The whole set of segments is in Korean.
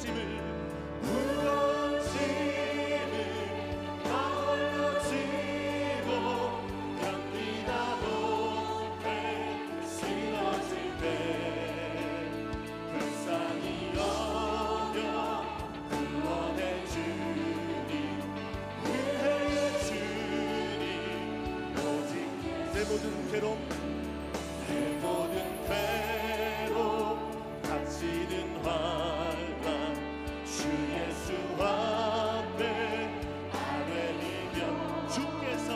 짐을 모든 괴로움, 내 모든 괴로움, 닥치는 환난, 주 예수 앞에 아뢰이며 주께서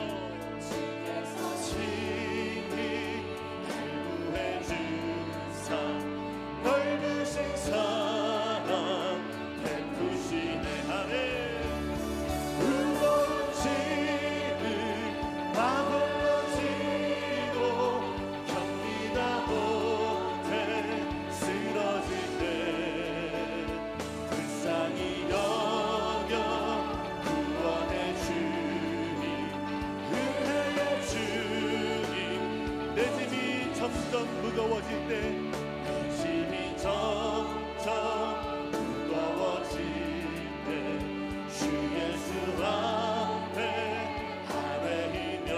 친히 날 구해주사 넓으신 사랑 베푸시네. 하네 무거운 짐을 나 홀로 점점 무거워질 때, 내 짐이 점점 무거워질 때, 주 예수 앞에 아뢰이면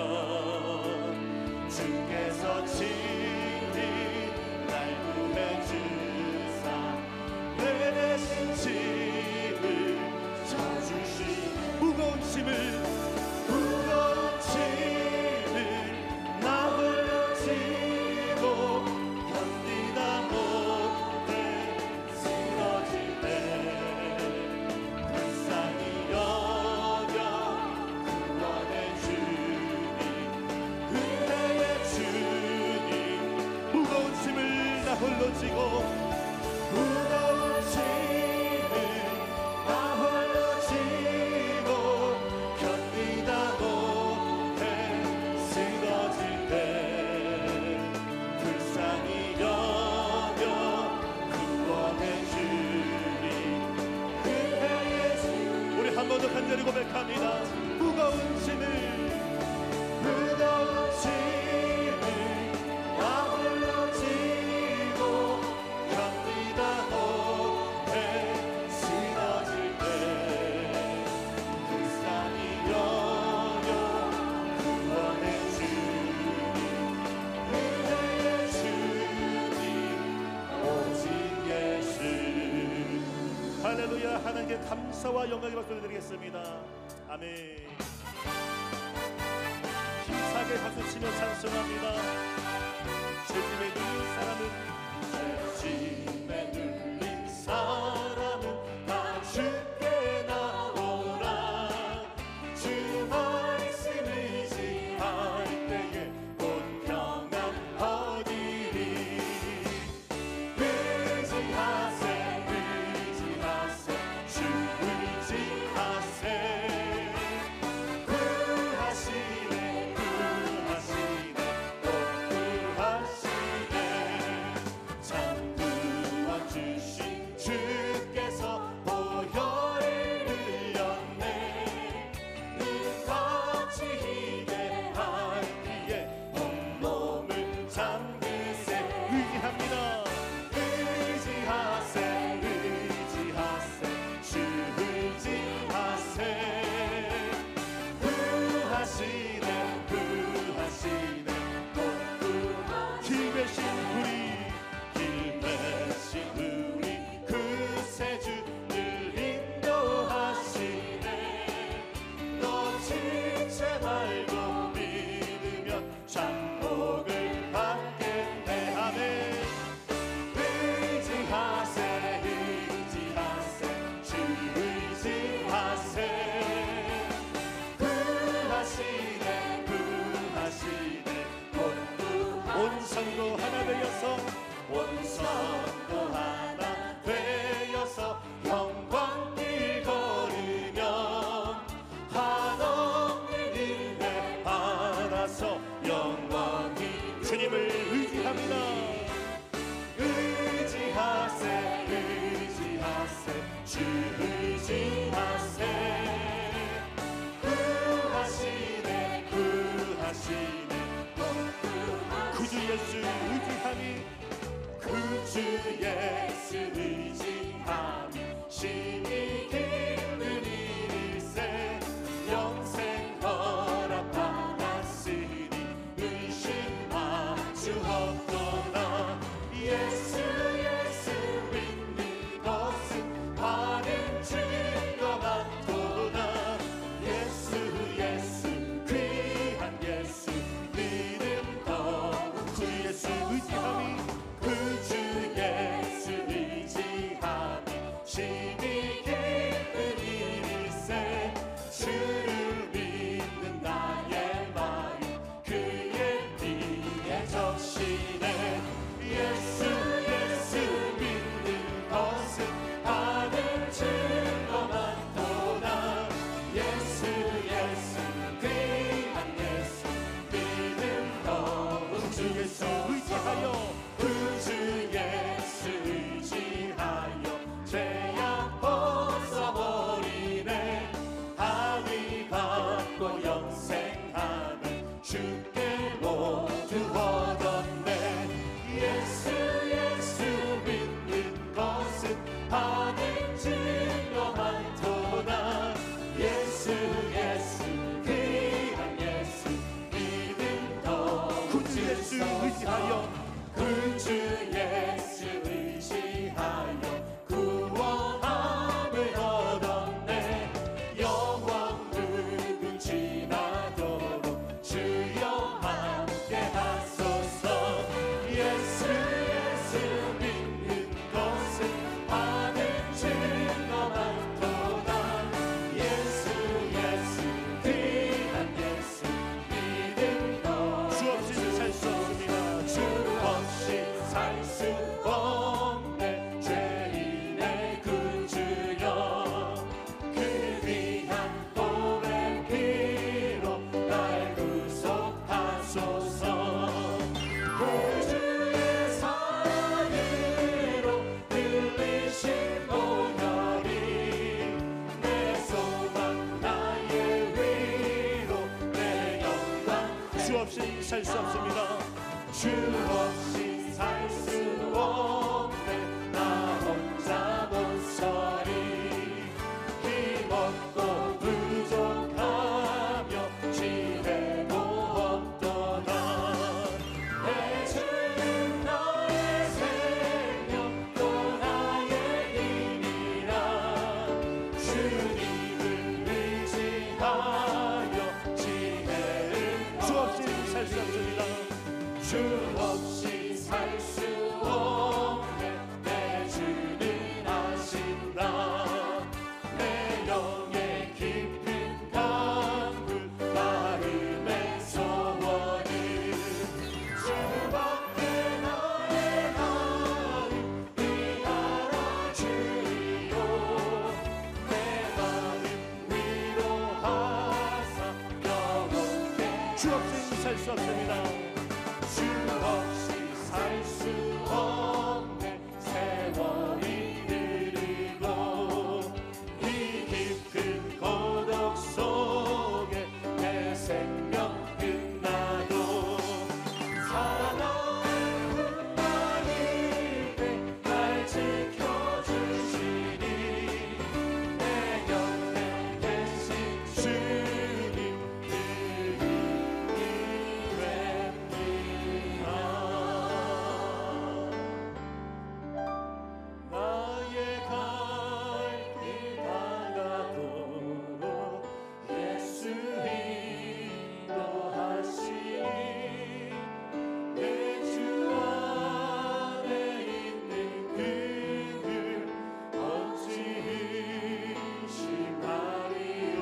주께서 친히 날 구해주사 내 대신 짐을 져주시. 무거운 짐을 나 홀로 지고 견디다 못해 쓰러질 때 불쌍히 여겨 구원해 주님, 은혜의 주님. 무거운 짐을 나 홀로 지고, 무거운 짐을 나 홀로 지고 견디다 못해 쓰러질 때 불쌍히 여겨 구원해 주님, 은혜의 주. 우리 한 번 더 간절히 고백합니다. 무거운 짐을 나 홀로 지고 견디다 못해 쓰러질 때 불쌍히 여겨 구원해 주님, 은혜의 주님 오직 예수. 할렐루야. 하나님께 감사와 영광의 박수를 드리겠습니다. 아멘. 힘차게 박수치며 찬송합니다. 죄짐에 눌린 사람은, 죄짐에 눌린 사람은 다 주께 나오라. 주 말씀 의지할 때에 곧 평안 얻으리. 의지하세 의지하세 주 의지하세. 구하시네 구하시네 또 구하시네. 참 구원 주 힘이 깊은 일일세 주를 믿는 나의 마음 그의 피에 적시네 예수 예수 믿는 것은 하늘 증거 많도다 예수 예수 귀한 예수 믿음 더욱 주 예수 의지하여 주 예수 의지하여 죄악 벗어버리네 하위 받고 영생하는 주께 모두 얻었네 예수 예수 믿는 것은 하늘 증거 많도다 예수 예수 귀한 예수 믿음 더욱 주 예수 의지하여 주 예수 의지하여 구원함을 얻었네 영원 누군 지나도록 주여 함께 하소서 예수 예수 믿는 것은 하늘 증거 많도다 예수 예수 귀한 예수 믿음 더 주 없이 살 수 없습니다 주 없이 살 수 없네 죄인의 구주여 그 귀한 보배 피로 날 구속하소서 구주의 사랑으로 들리신 오늘이 내 소망 나의 위로 내 영광 주 없이 살 수 없습니다 주 없이 살 수 없네 나 혼자 못 서리 힘없고 부족하며 지혜도 없도다 내 주는 나의 생명 또 나의 힘이라 주님을 의지하여 지혜를 주 없이 살 수 없습니다 주 없이 살 수 없네 내 주는 아신다 내 영의 깊은 간구 마음의 소원을 주밖에 나의 마음 위하라 주여 내 마음 위로하사 영원히 주 없이 살 수 없습니다 주 없이 살 수 없네 세월이 흐르고 이 깊은 고독 속에 내 생명 끝나도 사랑하는 하나님께 날 지켜주시니 내 곁에 계신 주님 나의 갈 길 다가도록 예수 인도하시니 내 주 안에 있는 그를 어찌 의심하리요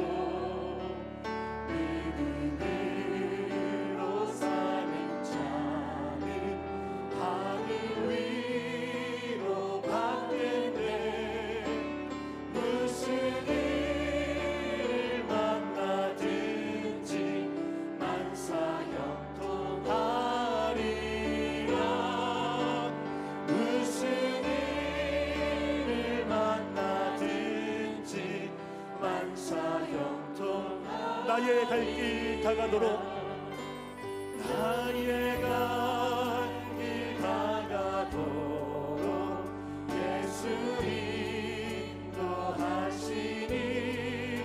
믿음으로 사는 자는 하늘 위로 받겠네 무슨 일을 만나든지 만사형통하리라 무슨 일을 만나든지 만사형통하리라 나의 갈 길 다가도록 나의 갈 길 다가도록 예수 인도하시니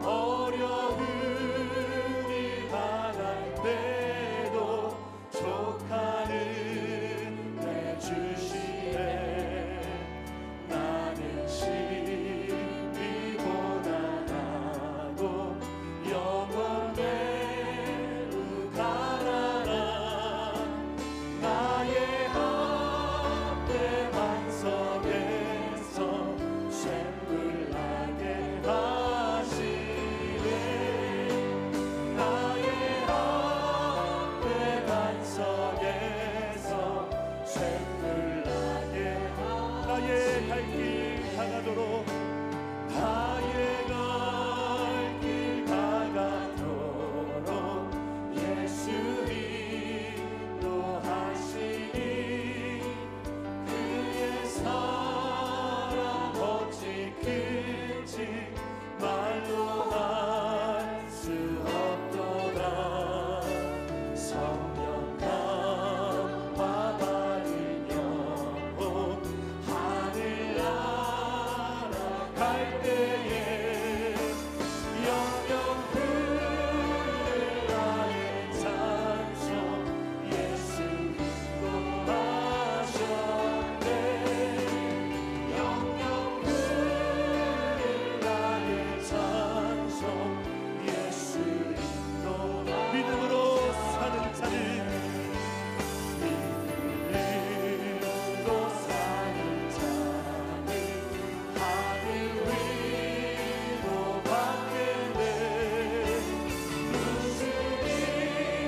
어려운 일 당할 때도 족하는 내 주시네 나는 신비보다 나고 영원 매우 가난한 때에 영영 흐를 나의 찬송 예수 인도하셨네 영영 흐를 나의 찬송 예수 인도하셨네 믿음으로 사는 자는 믿음으로 사는 자는 하늘 위로 받겠네 무슨 일을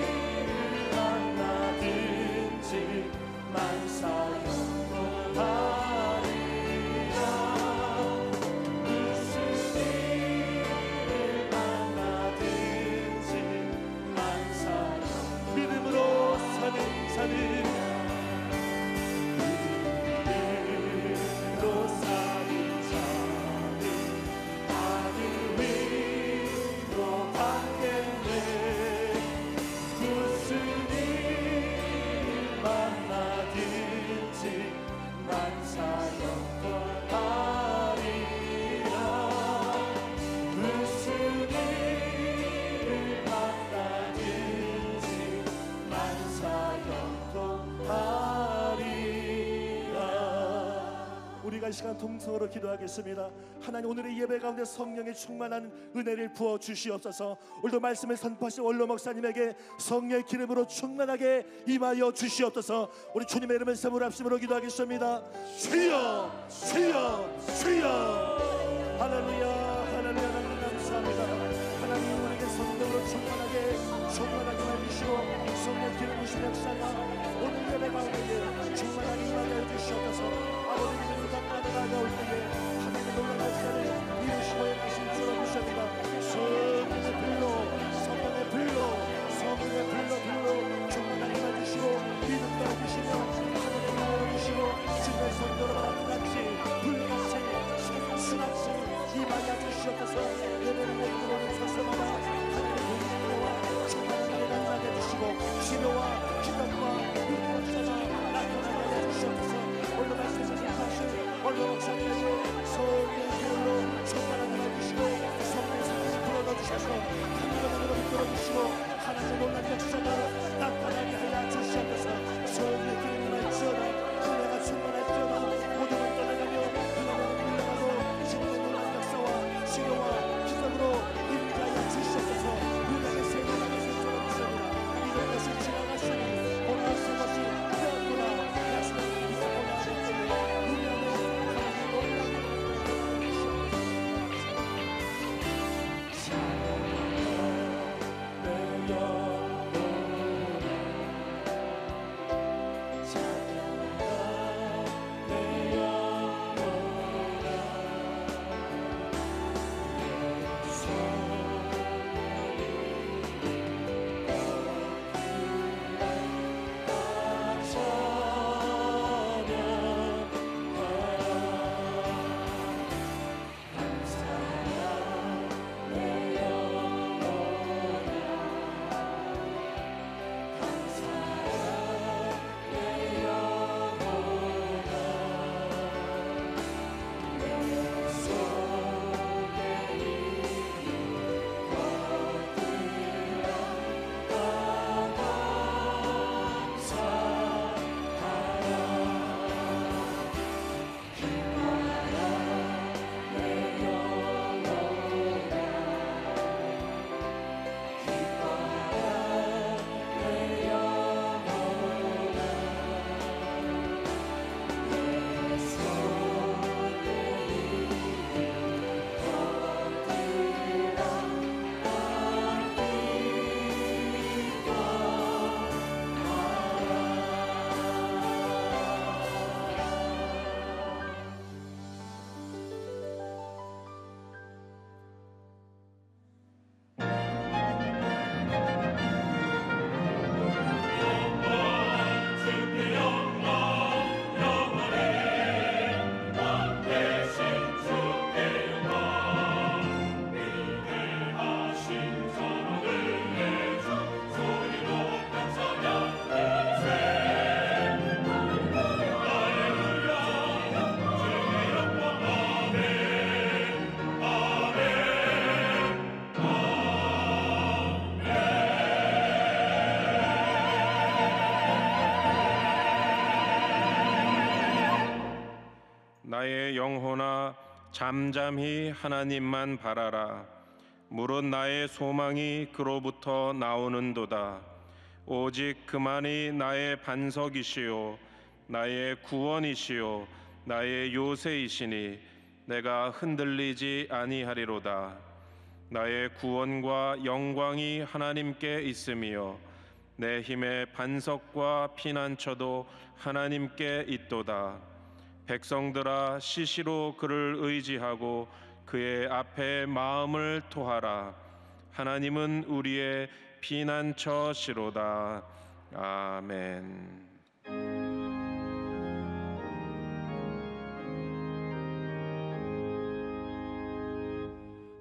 만나든지 만사형통하리라 무슨 일을 만나든지 만사형통하리라 믿음으로 사는 자는 믿음으로 사는 자는 하늘 위로 받겠네 무슨 일을 만나든지 만사형통하리라 무슨 일을 만나든지 만사형통하리라. 우리가 이 시간 통성으로 기도하겠습니다. 하나님, 오늘의 예배 가운데 성령의 충만한 은혜를 부어 주시옵소서. 오늘도 말씀을 선포하신 원로 목사님에게 성령의 기름으로 충만하게 임하여 주시옵소서. 우리 주님의 이름을 세무로 합심으로 기도하겠습니다. 주여 주여 주여. 할렐루야 할렐루야. 하나님 감사합니다. 하나님, 우리에게 성령으로 충만하게 만드시고 성령의 기름 부으신 역사가 오늘 예배 가운데 충만하게 임하게 해주시옵소서. 아버지, 믿음으로 나아가올 때에 하나님의 놀라운 역사를 이루시고 행하신 주로 주십니다. 성령의 불로 성령의 불로 충만하게 만드시고 믿음도 해주시며 하나님의 나라를 주시고 주님의 성도로 같이 불같이 잠잠히 하나님만 바라라. 물은 나의 소망이 그로부터 나오는도다. 오직 그만이 나의 반석이시요 나의 구원이시요 나의 요새이시니 내가 흔들리지 아니하리로다. 나의 구원과 영광이 하나님께 있으며 내 힘의 반석과 피난처도 하나님께 있도다. 백성들아, 시시로 그를 의지하고 그의 앞에 마음을 토하라. 하나님은 우리의 피난처시로다. 아멘.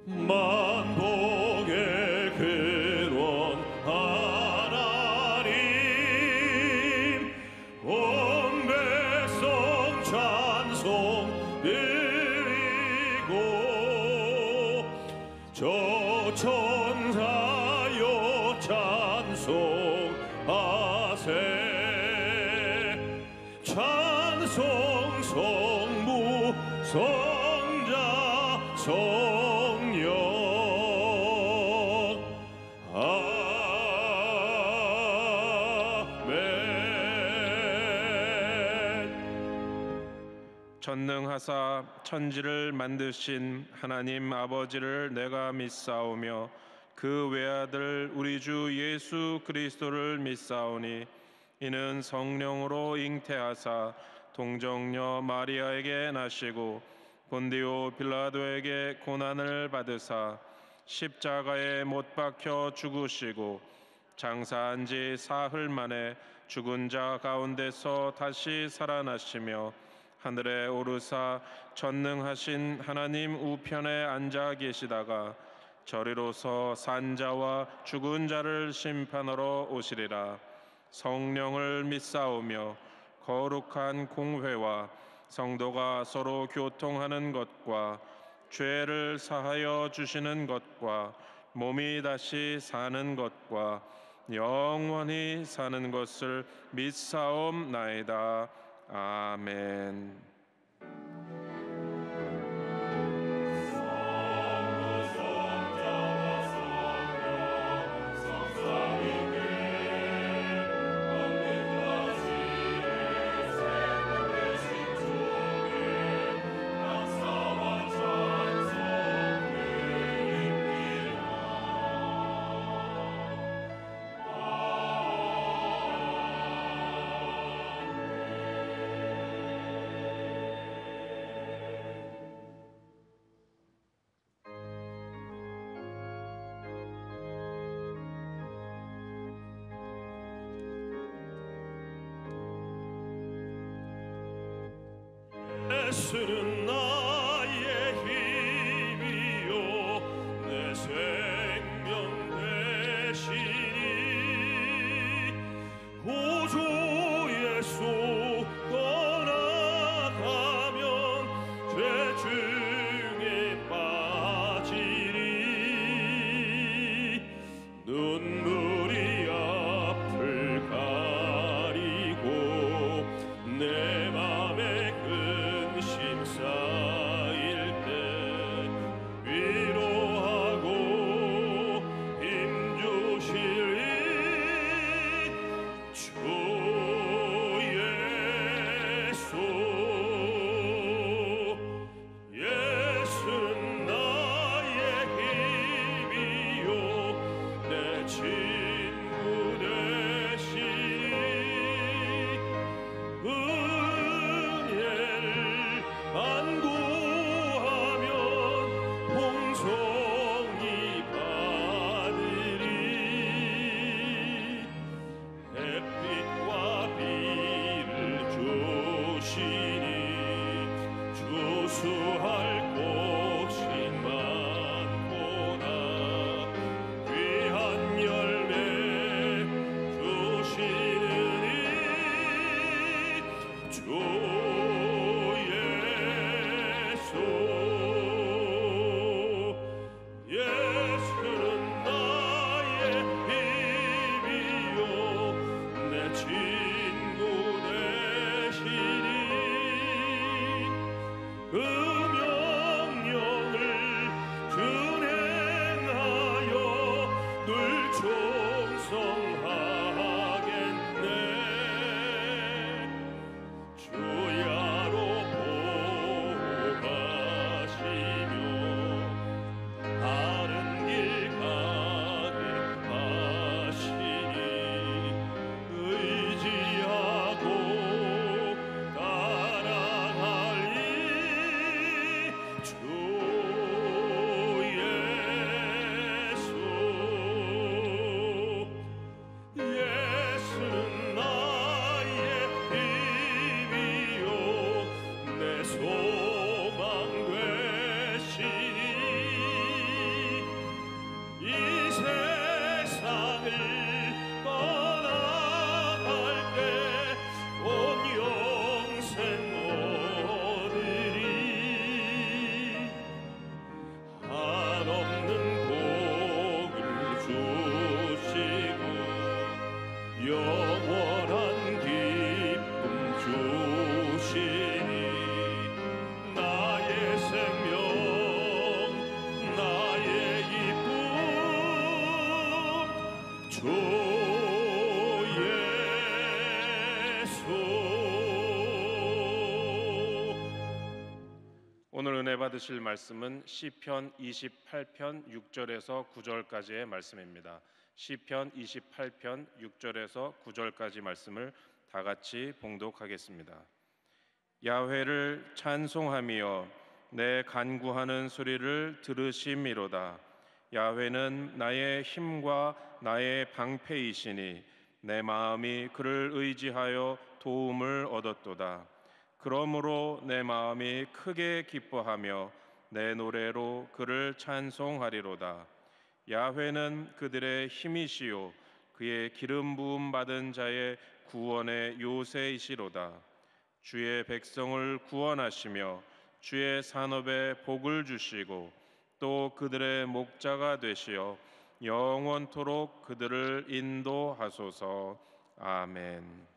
만복의 근원 하나님, 온 백성 찬송 드리고 저 천사여 찬송하세. 찬송 성부 성자 성령 전능하사 천지를 만드신 하나님 아버지를 내가 믿사오며 그 외아들 우리 주 예수 그리스도를 믿사오니 이는 성령으로 잉태하사 동정녀 마리아에게 나시고 본디오 빌라도에게 고난을 받으사 십자가에 못 박혀 죽으시고 장사한 지 사흘 만에 죽은 자 가운데서 다시 살아나시며 하늘에 오르사 전능하신 하나님 우편에 앉아 계시다가 저리로서 산자와 죽은 자를 심판하러 오시리라. 성령을 믿사오며 거룩한 공회와 성도가 서로 교통하는 것과 죄를 사하여 주시는 것과 몸이 다시 사는 것과 영원히 사는 것을 믿사옵나이다. 아멘. 예수는 나의 힘이요 내 생명 되시니 구주 예수 떠나가면 죄 중에 빠지리. 눈물이 앞을 가리고 내 맘에 근심 쌓일 때 위로하고 힘 주시리. 주 예수는 나의 힘이요 내 친구 되시니 은혜를 안구하면 풍성히 받으리. 햇빛과 비를 주시니 주수할 곳이 이 세상을 떠나갈 때 온 영생 얻으리 한없는 복을 주시고 영원한 기쁨 주시니 나의 생명 나의 이쁨 주 예수. 오늘 은혜 받으실 말씀은 시편 28편 6절에서 9절까지의 말씀입니다. 시편 28편 6절에서 9절까지 말씀을 다 같이 봉독하겠습니다. 야훼를 찬송하며 내 간구하는 소리를 들으심이로다. 야훼는 나의 힘과 나의 방패이시니 내 마음이 그를 의지하여 도움을 얻었도다. 그러므로 내 마음이 크게 기뻐하며 내 노래로 그를 찬송하리로다. 야훼는 그들의 힘이시요 그의 기름 부음 받은 자의 구원의 요새이시로다. 주의 백성을 구원하시며 주의 산업에 복을 주시고 또 그들의 목자가 되시어 영원토록 그들을 인도하소서. 아멘.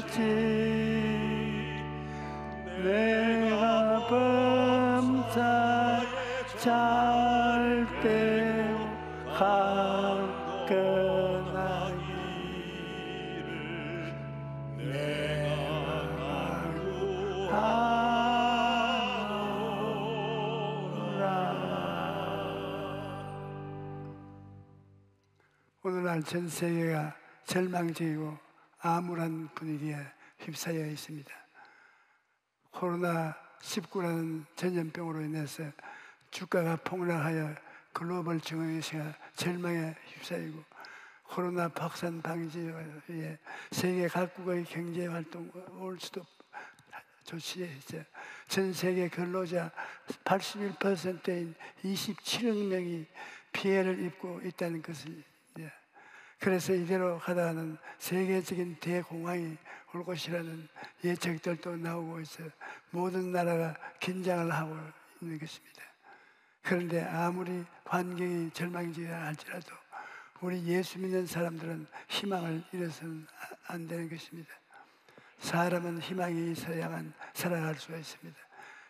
같이 내가 범사에 잘때 가까나이를 내가 오늘날 전 세계가 절망적이고 암울한 분위기에 휩싸여 있습니다. 코로나19라는 전염병으로 인해서 주가가 폭락하여 글로벌 증시가 절망에 휩싸이고 코로나 확산 방지에 위해 세계 각국의 경제 활동 올 수도 조치했죠. 전 세계 근로자 81%인 27억 명이 피해를 입고 있다는 것을, 그래서 이대로 가다가는 세계적인 대공황이 올 것이라는 예측들도 나오고 있어 모든 나라가 긴장을 하고 있는 것입니다. 그런데 아무리 환경이 절망적이라 할지라도 우리 예수 믿는 사람들은 희망을 잃어서는 안 되는 것입니다. 사람은 희망이 있어야만 살아갈 수가 있습니다.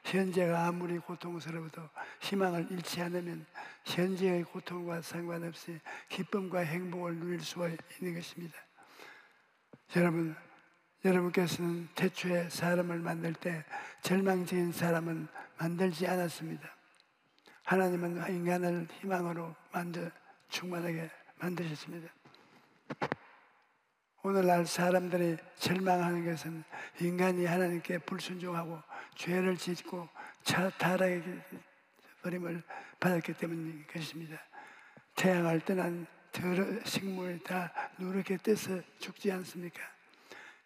현재가 아무리 고통스러워도 희망을 잃지 않으면 현재의 고통과 상관없이 기쁨과 행복을 누릴 수가 있는 것입니다. 여러분께서는 태초에 사람을 만들 때 절망적인 사람은 만들지 않았습니다. 하나님은 인간을 희망으로 충만하게 만드셨습니다. 오늘날 사람들이 절망하는 것은 인간이 하나님께 불순종하고 죄를 짓고 타락의 버림을 받았기 때문인 것입니다. 태양을 떠난 식물이 다 누렇게 떠서 죽지 않습니까?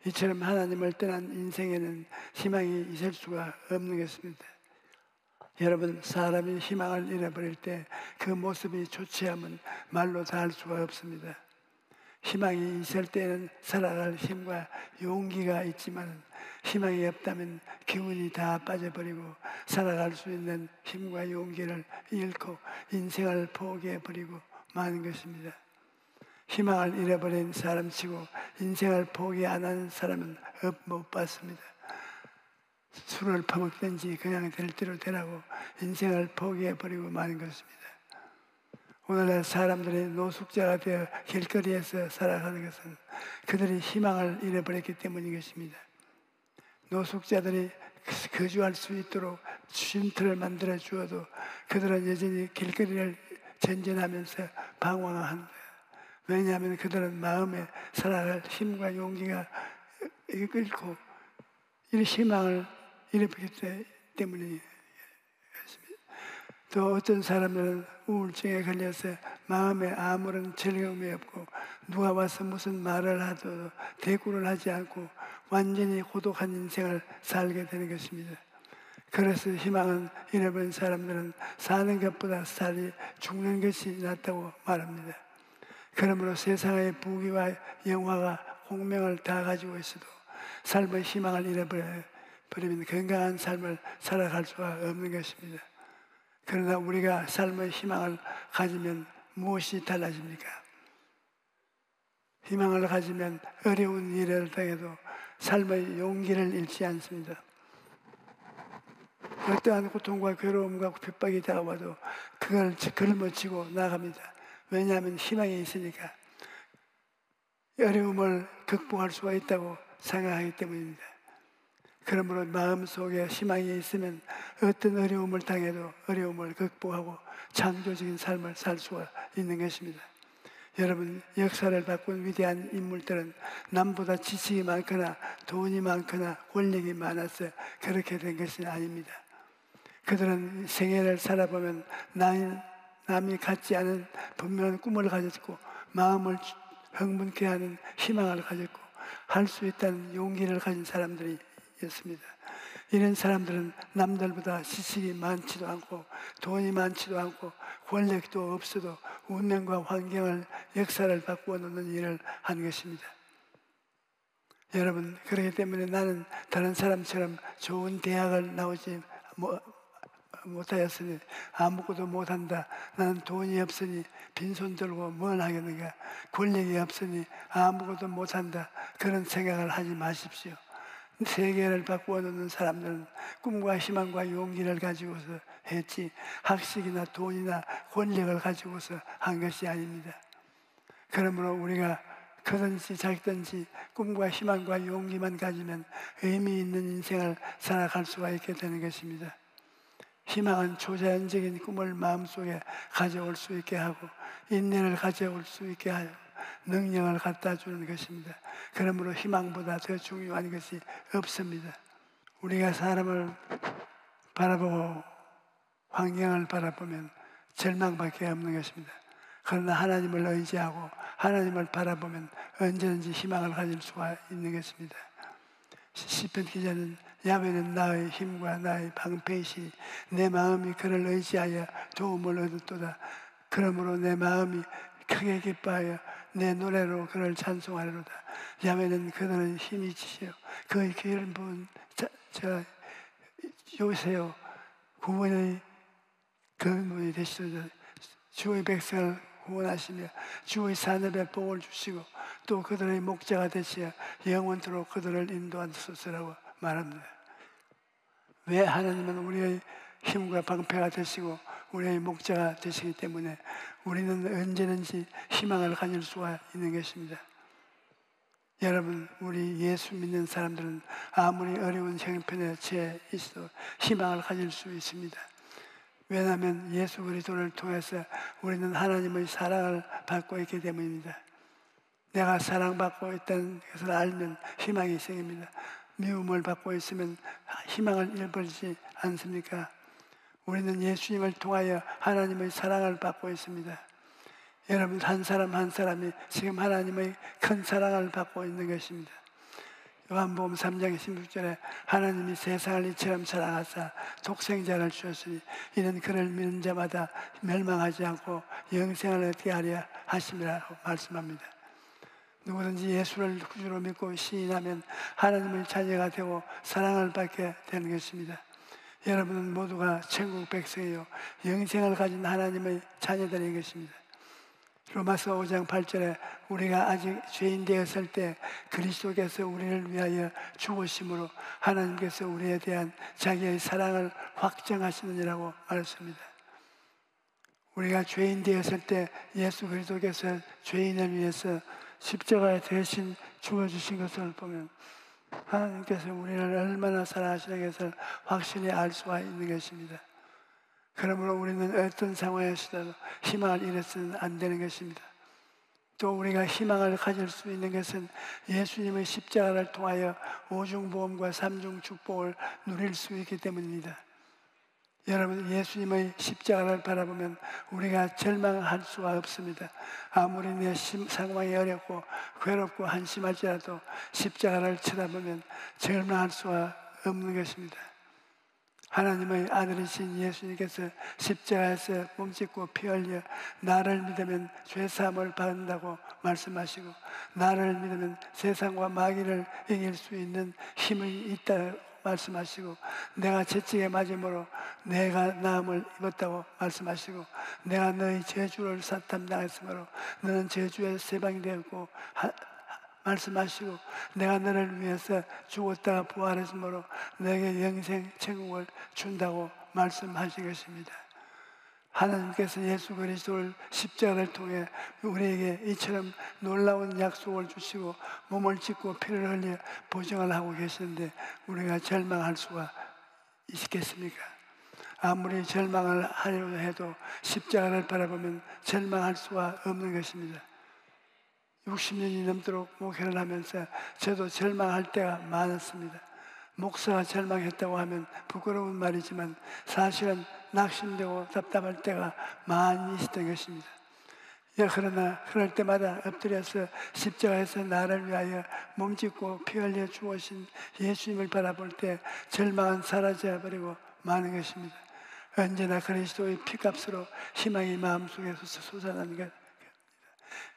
이처럼 하나님을 떠난 인생에는 희망이 있을 수가 없는 것입니다. 여러분, 사람이 희망을 잃어버릴 때 그 모습이 좋지 않으면 말로 다 할 수가 없습니다. 희망이 있을 때는 살아갈 힘과 용기가 있지만 희망이 없다면 기운이 다 빠져버리고 살아갈 수 있는 힘과 용기를 잃고 인생을 포기해버리고 마는 것입니다. 희망을 잃어버린 사람치고 인생을 포기 안 하는 사람은 못 봤습니다. 술을 퍼먹든지 그냥 될 대로 되라고 인생을 포기해버리고 마는 것입니다. 오늘날 사람들이 노숙자가 되어 길거리에서 살아가는 것은 그들이 희망을 잃어버렸기 때문인 것입니다. 노숙자들이 거주할 수 있도록 쉼터를 만들어 주어도 그들은 여전히 길거리를 전전하면서 방황합니다. 왜냐하면 그들은 마음에 살아갈 힘과 용기가 잃고 이 희망을 잃어버렸기 때문입니다. 또 어떤 사람들은 우울증에 걸려서 마음에 아무런 즐거움이 없고 누가 와서 무슨 말을 하도 대꾸를 하지 않고 완전히 고독한 인생을 살게 되는 것입니다. 그래서 희망은 잃어버린 사람들은 사는 것보다 살이 죽는 것이 낫다고 말합니다. 그러므로 세상의 부귀와 영화가 공명을 다 가지고 있어도 삶의 희망을 잃어버리면 건강한 삶을 살아갈 수가 없는 것입니다. 그러나 우리가 삶의 희망을 가지면 무엇이 달라집니까? 희망을 가지면 어려운 일을 당해도 삶의 용기를 잃지 않습니다. 어떠한 고통과 괴로움과 핍박이 다가와도 그걸 걸머치고 나갑니다. 왜냐하면 희망이 있으니까, 어려움을 극복할 수가 있다고 생각하기 때문입니다. 그러므로 마음속에 희망이 있으면 어떤 어려움을 당해도 어려움을 극복하고 창조적인 삶을 살 수가 있는 것입니다. 여러분, 역사를 바꾼 위대한 인물들은 남보다 지식이 많거나 돈이 많거나 권력이 많아서 그렇게 된 것이 아닙니다. 그들은 생애를 살아보면 남이 갖지 않은 분명한 꿈을 가졌고 마음을 흥분케 하는 희망을 가졌고 할 수 있다는 용기를 가진 사람들이었습니다. 이런 사람들은 남들보다 지식이 많지도 않고 돈이 많지도 않고 권력도 없어도 운명과 환경을, 역사를 바꾸어 놓는 일을 한 것입니다. 여러분, 그렇기 때문에 나는 다른 사람처럼 좋은 대학을 나오지 못하였으니 아무것도 못한다. 나는 돈이 없으니 빈손 들고 뭘 하겠는가. 권력이 없으니 아무것도 못한다. 그런 생각을 하지 마십시오. 세계를 바꾸어 놓는 사람들은 꿈과 희망과 용기를 가지고서 했지 학식이나 돈이나 권력을 가지고서 한 것이 아닙니다. 그러므로 우리가 크든지 작든지 꿈과 희망과 용기만 가지면 의미 있는 인생을 살아갈 수가 있게 되는 것입니다. 희망은 초자연적인 꿈을 마음속에 가져올 수 있게 하고 인내를 가져올 수 있게 하여 능력을 갖다 주는 것입니다. 그러므로 희망보다 더 중요한 것이 없습니다. 우리가 사람을 바라보고 환경을 바라보면 절망밖에 없는 것입니다. 그러나 하나님을 의지하고 하나님을 바라보면 언제든지 희망을 가질 수가 있는 것입니다. 시편 기자는 야훼는 나의 힘과 나의 방패이시니 내 마음이 그를 의지하여 도움을 얻었도다. 그러므로 내 마음이 크게 기뻐하여 내 노래로 그를 찬송하리로다. 야훼는 그들의 힘이시여 그의 귀를 본 요새요 구원의 근본이 되시도다. 주의 백성을 구원하시며 주의 산업에 복을 주시고 또 그들의 목자가 되시어 영원토록 그들을 인도하소서라고 말합니다. 왜 하나님은 우리의 힘과 방패가 되시고 우리의 목자가 되시기 때문에 우리는 언제든지 희망을 가질 수가 있는 것입니다. 여러분, 우리 예수 믿는 사람들은 아무리 어려운 형편에 처해 있어도 희망을 가질 수 있습니다. 왜냐하면 예수 그리스도를 통해서 우리는 하나님의 사랑을 받고 있기 때문입니다. 내가 사랑받고 있다는 것을 알면 희망이 생깁니다. 미움을 받고 있으면 희망을 잃어버리지 않습니까? 우리는 예수님을 통하여 하나님의 사랑을 받고 있습니다. 여러분, 한 사람 한 사람이 지금 하나님의 큰 사랑을 받고 있는 것입니다. 요한복음 3장 16절에 하나님이 세상을 이처럼 사랑하사 독생자를 주셨으니 이는 그를 믿는 자마다 멸망하지 않고 영생을 얻게 하려 하심이라고 말씀합니다. 누구든지 예수를 구주로 믿고 시인하면 하나님의 자녀가 되고 사랑을 받게 되는 것입니다. 여러분은 모두가 천국 백성이요 영생을 가진 하나님의 자녀들인 것입니다. 로마서 5장 8절에 우리가 아직 죄인 되었을 때 그리스도께서 우리를 위하여 죽으심으로 하나님께서 우리에 대한 자기의 사랑을 확정하시느니라고 말했습니다. 우리가 죄인 되었을 때 예수 그리스도께서 죄인을 위해서 십자가에 대신 죽어주신 것을 보면 하나님께서 우리를 얼마나 사랑하시는 것을 확실히 알 수가 있는 것입니다. 그러므로 우리는 어떤 상황에서도 희망을 잃어서는 안 되는 것입니다. 또 우리가 희망을 가질 수 있는 것은 예수님의 십자가를 통하여 오중보험과 삼중 축복을 누릴 수 있기 때문입니다. 여러분, 예수님의 십자가를 바라보면 우리가 절망할 수가 없습니다. 아무리 내 상황이 어렵고 괴롭고 한심할지라도 십자가를 쳐다보면 절망할 수가 없는 것입니다. 하나님의 아들이신 예수님께서 십자가에서 몸짓고 피 흘려 나를 믿으면 죄사함을 받는다고 말씀하시고 나를 믿으면 세상과 마귀를 이길 수 있는 힘이 있다고 말씀하시고 내가 채찍에 맞음으로 내가 나음을 입었다고 말씀하시고 내가 너희 저주를 담당했으므로 너는 저주에서 해방이 되었고 말씀하시고 내가 너를 위해서 죽었다가 부활했으므로 너에게 영생 천국을 준다고 말씀하신 것입니다. 하나님께서 예수 그리스도를 십자가를 통해 우리에게 이처럼 놀라운 약속을 주시고 몸을 찢고 피를 흘려 보증을 하고 계시는데 우리가 절망할 수가 있겠습니까? 아무리 절망을 하려고 해도 십자가를 바라보면 절망할 수가 없는 것입니다. 60년이 넘도록 목회를 하면서 저도 절망할 때가 많았습니다. 목사가 절망했다고 하면 부끄러운 말이지만 사실은 낙심되고 답답할 때가 많이 있었던 것입니다. 그러나 그럴 때마다 엎드려서 십자가에서 나를 위하여 몸짓고 피 흘려 죽으신 예수님을 바라볼 때 절망은 사라져버리고 마는 것입니다. 언제나 그리스도의 피값으로 희망이 마음속에서 솟아나는 것.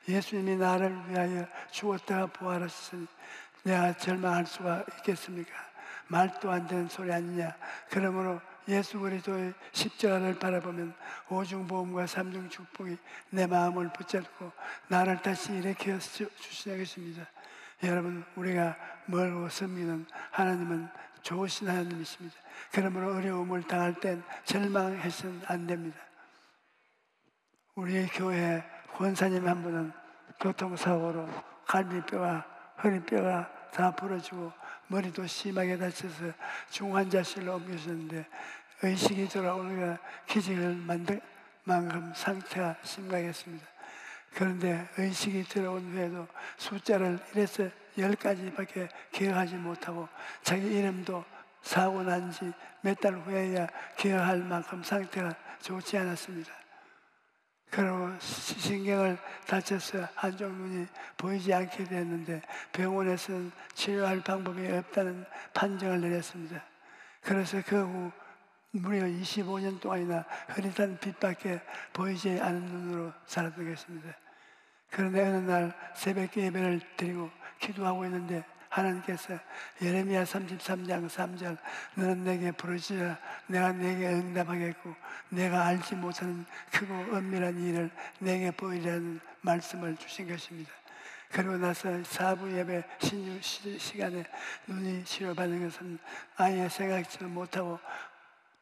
예수님이 나를 위하여 죽었다가 부활하셨으니 내가 절망할 수가 있겠습니까? 말도 안 되는 소리 아니냐. 그러므로 예수 그리스도의 십자가를 바라보면 오중보험과 삼중 축복이 내 마음을 붙잡고 나를 다시 일으켜 주시는 것입니다. 여러분, 우리가 멀고 섬기는 하나님은 좋으신 하나님이십니다. 그러므로 어려움을 당할 땐 절망해서는 안 됩니다. 우리의 교회 권사님 한 분은 교통사고로 갈비뼈와 허리뼈가 다 부러지고 머리도 심하게 다쳐서 중환자실로 옮겨졌는데 의식이 돌아오니까 기적을 만들 만큼 상태가 심각했습니다. 그런데 의식이 들어온 후에도 숫자를 1에서 10까지밖에 기억하지 못하고 자기 이름도 사고 난 지 몇 달 후에야 기억할 만큼 상태가 좋지 않았습니다. 그리고 신경을 다쳐서 한쪽 눈이 보이지 않게 됐는데 병원에서는 치료할 방법이 없다는 판정을 내렸습니다. 그래서 그 후 무려 25년 동안이나 흐릿한 빛밖에 보이지 않은 눈으로 살았던 것입니다. 그런데 어느 날 새벽 예배를 드리고 기도하고 있는데 하나님께서 예레미야 33장 3절 너는 내게 부르짖으라 내가 내게 응답하겠고 내가 알지 못하는 크고 엄밀한 일을 내게 보이라는 말씀을 주신 것입니다. 그리고 나서 사부 예배 신유 시간에 눈이 치료받는 것은 아예 생각지도 못하고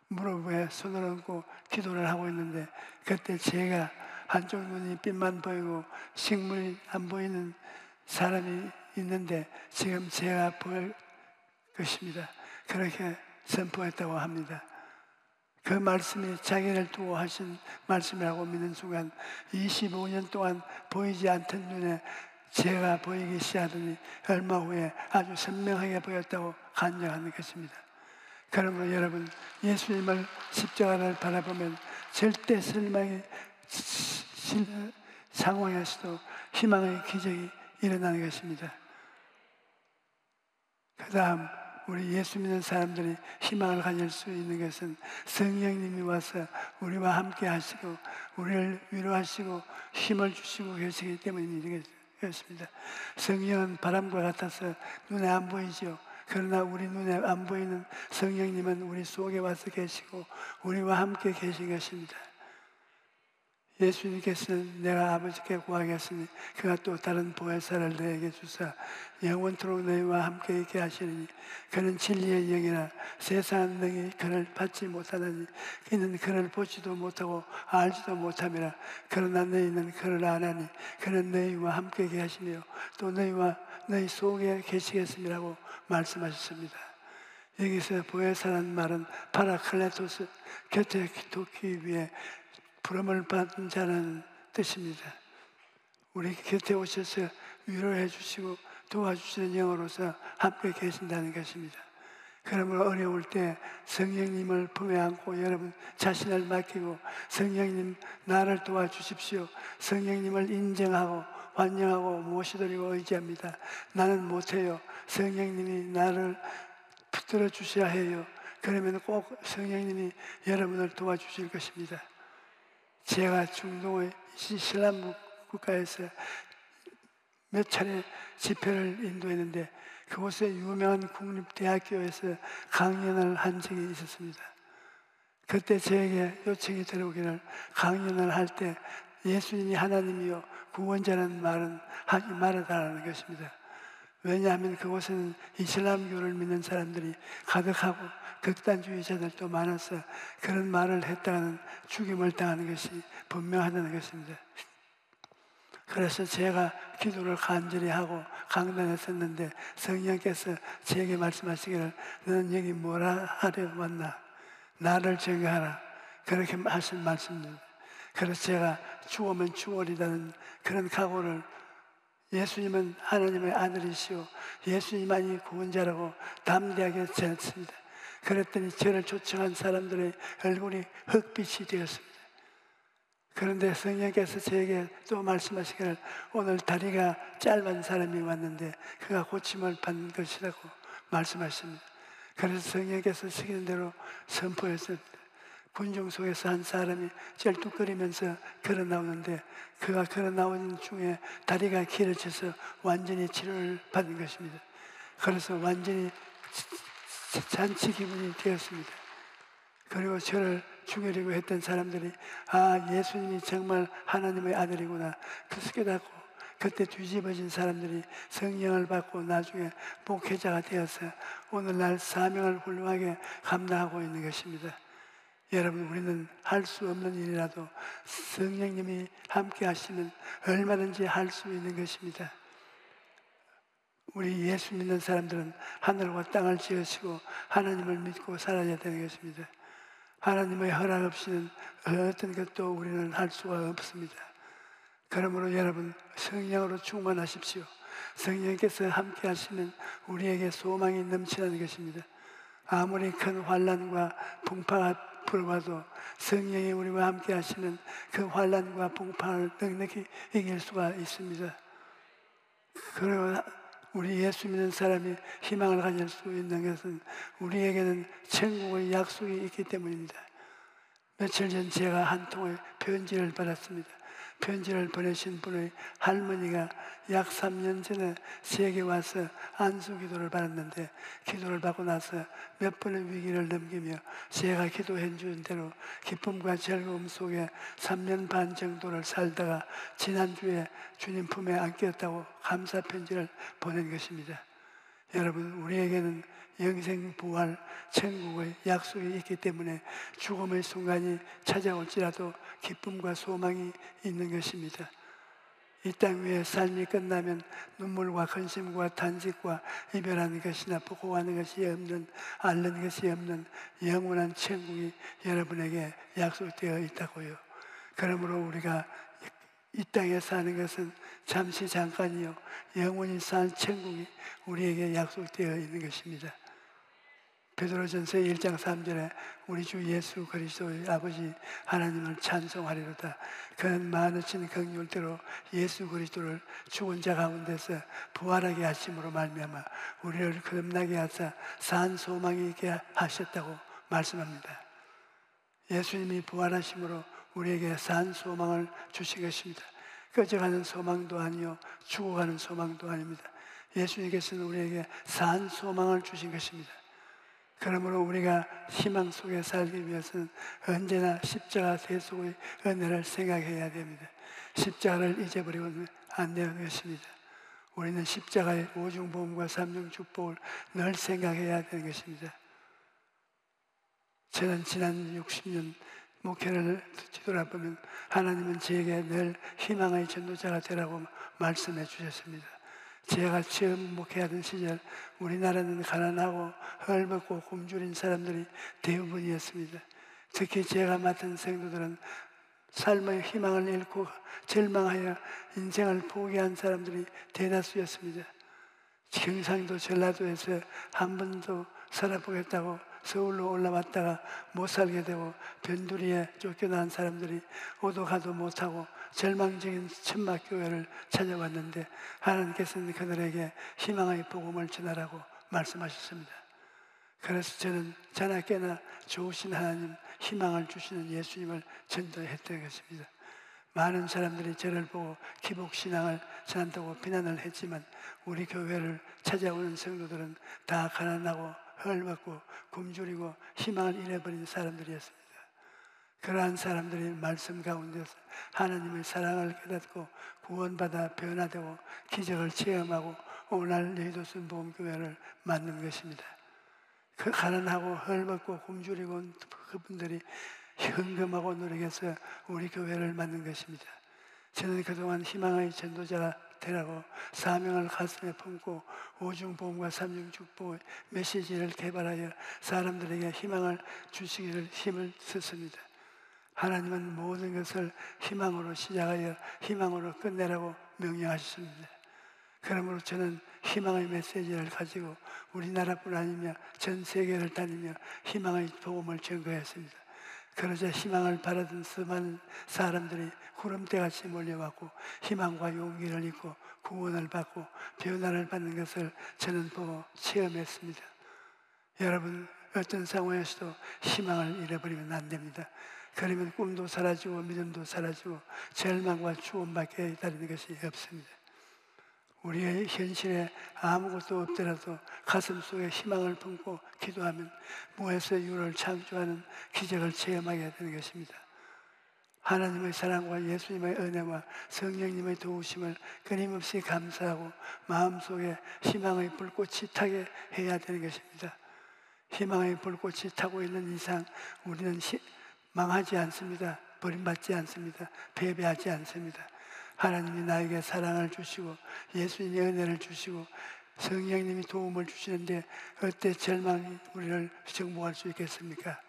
무릎 위에 손을 얹고 기도를 하고 있는데 그때 제가 한쪽 눈이 빛만 보이고 식물이 안 보이는 사람이 있는데 지금 제가 보일 것입니다. 그렇게 선포했다고 합니다. 그 말씀이 자기를 두고 하신 말씀이라고 믿는 순간 25년 동안 보이지 않던 눈에 제가 보이기 시작하더니 얼마 후에 아주 선명하게 보였다고 간증하는 것입니다. 그러므로 여러분, 예수님을 십자가를 바라보면 절대 실망의 상황에서도 희망의 기적이 일어나는 것입니다. 그 다음 우리 예수 믿는 사람들이 희망을 가질 수 있는 것은 성령님이 와서 우리와 함께 하시고 우리를 위로하시고 힘을 주시고 계시기 때문입니다. 성령은 바람과 같아서 눈에 안 보이죠. 그러나 우리 눈에 안 보이는 성령님은 우리 속에 와서 계시고 우리와 함께 계신 것입니다. 예수님께서는 내가 아버지께 구하겠으니 그가 또 다른 보혜사를 너에게 주사 영원토록 너희와 함께 있게 하시리니 그는 진리의 영이라 세상은 능히 그를 받지 못하느니 그는 그를 보지도 못하고 알지도 못함이라 그러나 너희는 그를 아나니 그는 너희와 함께 있게 하시며 또 너희와 너희 속에 계시겠음이라고 말씀하셨습니다. 여기서 보혜사라는 말은 파라클레토스 곁에 두기 위해 부름을 받은 자라는 뜻입니다. 우리 곁에 오셔서 위로해 주시고 도와주시는 영으로서 함께 계신다는 것입니다. 그러므로 어려울 때 성령님을 품에 안고 여러분 자신을 맡기고 성령님 나를 도와주십시오. 성령님을 인정하고 환영하고 모시드리고 의지합니다. 나는 못해요. 성령님이 나를 붙들어 주셔야 해요. 그러면 꼭 성령님이 여러분을 도와주실 것입니다. 제가 중동의 이슬람 국가에서 몇 차례 집회를 인도했는데 그곳에 유명한 국립대학교에서 강연을 한 적이 있었습니다. 그때 저에게 요청이 들어오기를 강연을 할 때 예수님이 하나님이요 구원자라는 말은 하지 말아달라는 것입니다. 왜냐하면 그곳에는 이슬람교를 믿는 사람들이 가득하고 극단주의자들도 많아서 그런 말을 했다가는 죽임을 당하는 것이 분명하다는 것입니다. 그래서 제가 기도를 간절히 하고 강단에 섰는데 성령께서 제게 말씀하시기를 너는 여기 뭐라 하려고 왔나? 나를 증거하라. 그렇게 하신 말씀입니다. 그래서 제가 죽으면 죽으리라는 그런 각오를 예수님은 하나님의 아들이시오 예수님만이 구원자라고 담대하게 전했습니다. 그랬더니 저를 초청한 사람들의 얼굴이 흑빛이 되었습니다. 그런데 성령께서 저에게 또 말씀하시기를 오늘 다리가 짧은 사람이 왔는데 그가 고침을 받는 것이라고 말씀하십니다. 그래서 성령께서 시키는 대로 선포했습니다. 군중 속에서 한 사람이 쩔뚝거리면서 걸어 나오는데 그가 걸어 나오는 중에 다리가 길어져서 완전히 치료를 받은 것입니다. 그래서 완전히 잔치 기분이 되었습니다. 그리고 저를 죽이려고 했던 사람들이 예수님이 정말 하나님의 아들이구나 그것을 깨닫고 그때 뒤집어진 사람들이 성령을 받고 나중에 목회자가 되어서 오늘날 사명을 훌륭하게 감당하고 있는 것입니다. 여러분, 우리는 할 수 없는 일이라도 성령님이 함께 하시면 얼마든지 할 수 있는 것입니다. 우리 예수 믿는 사람들은 하늘과 땅을 지으시고 하나님을 믿고 살아야 되는 것입니다. 하나님의 허락 없이는 어떤 것도 우리는 할 수가 없습니다. 그러므로 여러분, 성령으로 충만하십시오. 성령께서 함께 하시면 우리에게 소망이 넘치는 것입니다. 아무리 큰 환난과 풍파가 불어와도 성령이 우리와 함께 하시면 그 환난과 풍파를 넉넉히 이길 수가 있습니다. 그리고 우리 예수 믿는 사람이 희망을 가질 수 있는 것은 우리에게는 천국의 약속이 있기 때문입니다. 며칠 전 제가 한 통의 편지를 받았습니다. 편지를 보내신 분의 할머니가 약 3년 전에 세계 와서 안수 기도를 받았는데, 기도를 받고 나서 몇 번의 위기를 넘기며 제가 기도해 준 대로 기쁨과 즐거움 속에 3년 반 정도를 살다가 지난주에 주님 품에 안겼다고 감사 편지를 보낸 것입니다. 여러분, 우리에게는 영생 부활 천국의 약속이 있기 때문에 죽음의 순간이 찾아올지라도 기쁨과 소망이 있는 것입니다. 이 땅 위에 삶이 끝나면 눈물과 근심과 탄식과 이별하는 것이나 부고하는 것이 없는, 앓는 것이 없는 영원한 천국이 여러분에게 약속되어 있다고요. 그러므로 우리가 이 땅에 사는 것은 잠시 잠깐이요, 영원히 살 천국이 우리에게 약속되어 있는 것입니다. 베드로전서 1장 3절에 우리 주 예수 그리스도의 아버지 하나님을 찬송하리로다. 그는 많으신 긍휼대로 예수 그리스도를 죽은 자 가운데서 부활하게 하심으로 말미암아 우리를 거듭나게 하사 산 소망이 있게 하셨다고 말씀합니다. 예수님이 부활하심으로 우리에게 산 소망을 주신 것입니다. 꺼져가는 소망도 아니요 죽어가는 소망도 아닙니다. 예수님께서는 우리에게 산 소망을 주신 것입니다. 그러므로 우리가 희망 속에 살기 위해서는 언제나 십자가 대속의 은혜를 생각해야 됩니다. 십자가를 잊어버리고는 안 되는 것입니다. 우리는 십자가의 오중보험과 삼중축복을 늘 생각해야 되는 것입니다. 저는 지난 60년 목회를 뒤돌아보면 하나님은 저에게 늘 희망의 전도자가 되라고 말씀해 주셨습니다. 제가 처음 목회하던 시절 우리나라는 가난하고 헐벗고 굶주린 사람들이 대부분이었습니다. 특히 제가 맡은 성도들은 삶의 희망을 잃고 절망하여 인생을 포기한 사람들이 대다수였습니다. 경상도 전라도에서 한 번도 살아보겠다고 서울로 올라왔다가 못 살게 되고 변두리에 쫓겨난 사람들이 오도 가도 못하고 절망적인 천막교회를 찾아왔는데, 하나님께서는 그들에게 희망의 복음을 전하라고 말씀하셨습니다. 그래서 저는 자나깨나 좋으신 하나님, 희망을 주시는 예수님을 전도했던 것입니다. 많은 사람들이 저를 보고 기복신앙을 전한다고 비난을 했지만 우리 교회를 찾아오는 성도들은 다 가난하고 헐벗고 굶주리고 희망을 잃어버린 사람들이었습니다. 그러한 사람들이 말씀 가운데서 하나님의 사랑을 깨닫고 구원받아 변화되고 기적을 체험하고 오늘 여의도순 보험교회를 만든 것입니다. 그 가난하고 헐벗고 굶주리고 그분들이 현금하고 노력해서 우리 교회를 만든 것입니다. 저는 그동안 희망의 전도자가 되라고 사명을 가슴에 품고 오중보험과 삼중축복의 메시지를 개발하여 사람들에게 희망을 주시기를 힘을 썼습니다. 하나님은 모든 것을 희망으로 시작하여 희망으로 끝내라고 명령하셨습니다. 그러므로 저는 희망의 메시지를 가지고 우리나라뿐 아니며 전 세계를 다니며 희망의 복음을 전거했습니다. 그러자 희망을 바라던 수많은 사람들이 구름대같이 몰려왔고 희망과 용기를 잃고 구원을 받고 변화를 받는 것을 저는 보고 체험했습니다. 여러분, 어떤 상황에서도 희망을 잃어버리면 안 됩니다. 그러면 꿈도 사라지고 믿음도 사라지고 절망과 죽음밖에 기다리는 것이 없습니다. 우리의 현실에 아무것도 없더라도 가슴 속에 희망을 품고 기도하면 무에서 유를 창조하는 기적을 체험하게 되는 것입니다. 하나님의 사랑과 예수님의 은혜와 성령님의 도우심을 끊임없이 감사하고 마음속에 희망의 불꽃이 타게 해야 되는 것입니다. 희망의 불꽃이 타고 있는 이상 우리는 망하지 않습니다. 버림받지 않습니다. 패배하지 않습니다. 하나님이 나에게 사랑을 주시고 예수님의 은혜를 주시고 성령님이 도움을 주시는데 어때 절망이 우리를 정복할 수 있겠습니까?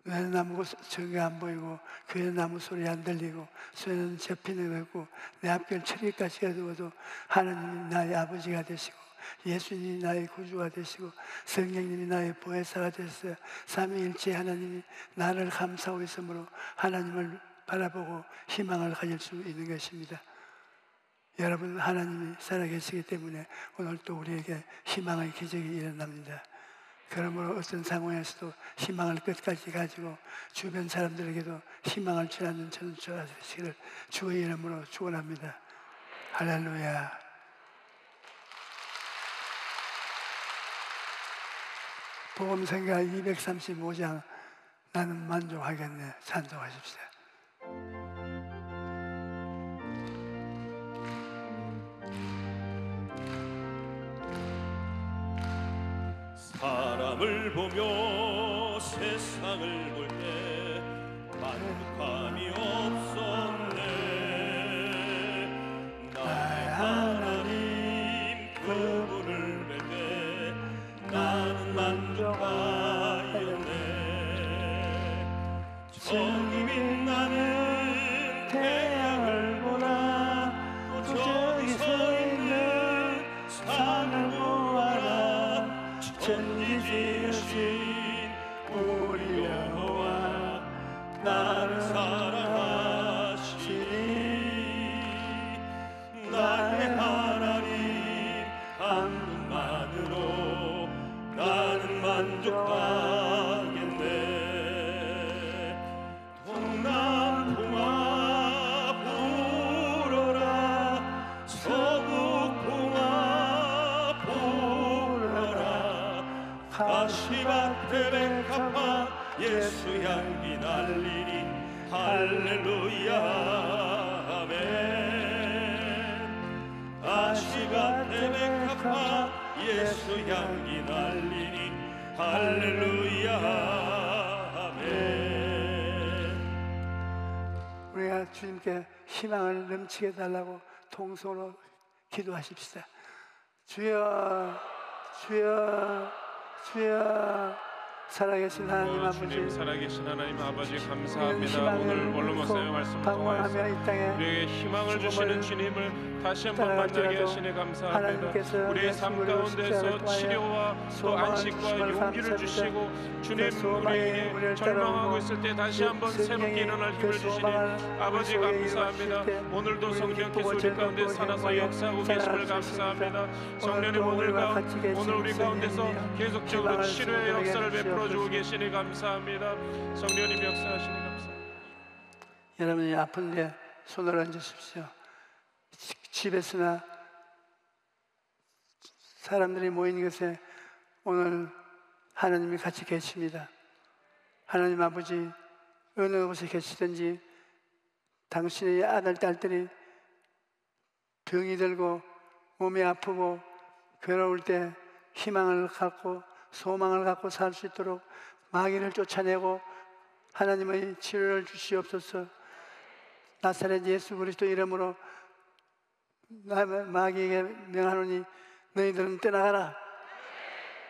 왜 나무 저기가 안 보이고 교회 나무 소리 안 들리고 쇠는 접히는 거 없고 내 앞길 철기까지 가도 하나님이 나의 아버지가 되시고 예수님이 나의 구주가 되시고 성령님이 나의 보혜사가 되셨어요. 삼위일체 하나님이 나를 감싸고 있으므로 하나님을 바라보고 희망을 가질 수 있는 것입니다. 여러분, 하나님이 살아계시기 때문에 오늘 또 우리에게 희망의 기적이 일어납니다. 그러므로 어떤 상황에서도 희망을 끝까지 가지고 주변 사람들에게도 희망을 전하는 전도자가 되시기를 주의 이름으로 축원합니다. 할렐루야. 복음성가 235장 나는 만족하겠네. 찬송하십시오. 사람을 보며 세상을 볼 때 만족함이 없었네. 나의 하나님 그분을 뵐 때 나는 만족하였네. 저기 빛나는 태양을 보라. 또 저기 서 있는 산을 보아라. 천지 지으신 우리 여호와 나를 사랑하시니 나의 하나님 한 분만으로 나는 만족하겠네. 동남풍아 불어라. 서북풍아 불어라. 가시밭에 백합화 예수 향기 날리니 할렐루야 아멘. 가시밭에 백합화 예수 향기 날리니 할렐루야 아멘. 우리가 주님께 희망을 넘치게 달라고 통성으로 기도하십시다. 주여, 주여, 주여. 살아계신 하나님 아버지, 주님 살아계신 하나님 아버지 감사합니다. 희망을 오늘 원로목사의 잃고 말씀을 방황하며 통하여서 이 땅에 우리에게 희망을 주시는 주님을 다시 한번 만나게 하시니 감사합니다. 하나님께서 우리의 삶 가운데서 치료와 또 안식과 용기를 주시고 주님 우리에게 절망하고 있을 때 다시 한번 새롭게 일어날 힘을 주시니 아버지 감사합니다. 오늘도 성령께서 우리 가운데 살아서 역사하고 계심을 감사합니다. 성령님 오늘 우리 가운데서 계속적으로 치료의 역사를 베풀어 주고 계시니 감사합니다. 성령님 역사하시니 감사합니다. 여러분이 아픈데 손을 얹으십시오. 집에서나 사람들이 모인 것에 오늘 하나님이 같이 계십니다. 하나님 아버지, 어느 곳에 계시든지 당신의 아들, 딸들이 병이 들고 몸이 아프고 괴로울 때 희망을 갖고 소망을 갖고 살 수 있도록 마귀를 쫓아내고 하나님의 치료를 주시옵소서. 나사렛 예수 그리스도 이름으로 마귀에게 명하노니 너희들은 떠나가라.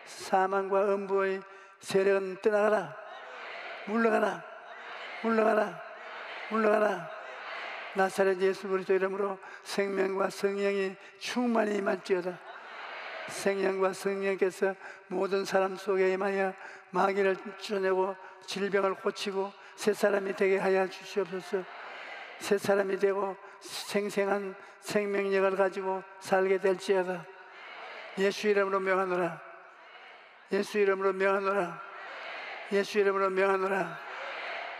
사망과 음부의 세력은 떠나가라. 물러가라. 물러가라. 물러가라. 나사렛 예수 그리스도 이름으로 생명과 성령이 충만히 임할지어다. 생명과 성령께서 모든 사람 속에 임하여 마귀를 쫓아내고 질병을 고치고 새 사람이 되게 하여 주시옵소서. 새 사람이 되고 생생한 생명력을 가지고 살게 될지어다. 예수 이름으로 명하노라. 예수 이름으로 명하노라. 예수 이름으로 명하노라.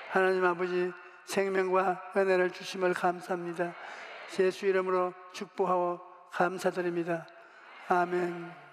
하나님 아버지, 생명과 은혜를 주심을 감사합니다. 예수 이름으로 축복하고 감사드립니다. 아멘.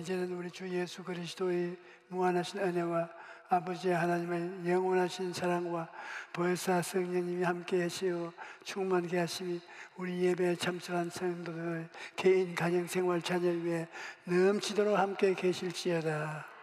이제는 우리 주 예수 그리스도의 무한하신 은혜와 아버지 하나님의 영원하신 사랑과 보혜사 성령님이 함께 하시어 충만케 하심이 우리 예배에 참석한 성도들 개인 가정 생활 자녀 위에 넘치도록 함께 계실지어다.